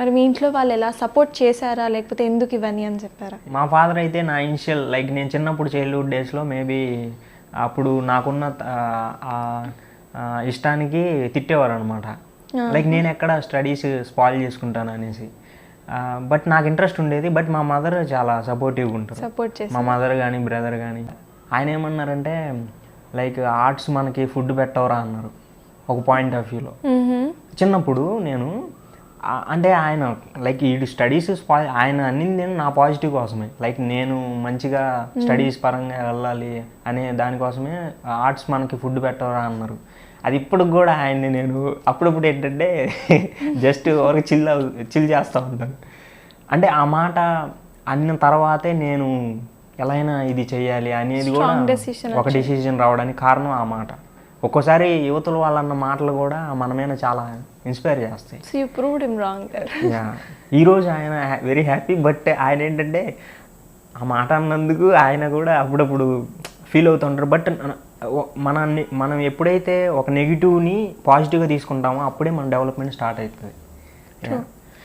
మరి మీ ఇంట్లో వాళ్ళు ఎలా సపోర్ట్ చేశారా? లేకపోతే ఎందుకు ఇవన్నీ అని చెప్పారా? మా ఫాదర్ అయితే నా ఇనిషియల్ లైక్ నేను చిన్నప్పుడు చైల్డ్హుడ్ డేస్లో మేబీ అప్పుడు నాకున్న ఇష్టానికి తిట్టేవారు అనమాట. లైక్ నేను ఎక్కడ స్టడీస్ స్పాయిల్ చేసుకుంటాను అనేసి. బట్ నాకు ఇంట్రెస్ట్ ఉండేది. బట్ మా మదర్ చాలా సపోర్టివ్గా ఉంటారు. సపోర్ట్ చేసి మా మదర్ కానీ బ్రదర్ కానీ ఆయన ఏమన్నారంటే లైక్ ఆర్ట్స్ మనకి ఫుడ్ పెట్టవరా అన్నారు ఒక పాయింట్ ఆఫ్ వ్యూలో. చిన్నప్పుడు నేను అంటే ఆయన లైక్ ఈ స్టడీస్ ఆయన అన్నింది నా పాజిటివ్ కోసమే. లైక్ నేను మంచిగా స్టడీస్ పరంగా వెళ్ళాలి అనే దానికోసమే ఆర్ట్స్ మనకి ఫుడ్ పెట్టవరా అన్నారు. అది ఇప్పటికి కూడా ఆయన్ని నేను అప్పుడప్పుడు ఏంటంటే జస్ట్ ఒక చిల్ చేస్తూ ఉంటాను. అంటే ఆ మాట అన్న తర్వాతే నేను ఎలా అయినా ఇది చెయ్యాలి అనేది కూడా ఒక డెసిషన్ రావడానికి కారణం ఆ మాట. ఒక్కోసారి యువతులు వాళ్ళన్న మాటలు కూడా మన మీద చాలా ఇన్స్పైర్ చేస్తాయి. So you proved him wrong there. ఈరోజు ఆయన వెరీ హ్యాపీ. బట్ ఆయన ఏంటంటే ఆ మాట అన్నందుకు ఆయన కూడా అప్పుడప్పుడు ఫీల్ అవుతుంటారు. బట్ మనం ఎప్పుడైతే ఒక నెగిటివ్ని పాజిటివ్గా తీసుకుంటామో అప్పుడే మన డెవలప్మెంట్ స్టార్ట్ అవుతుంది.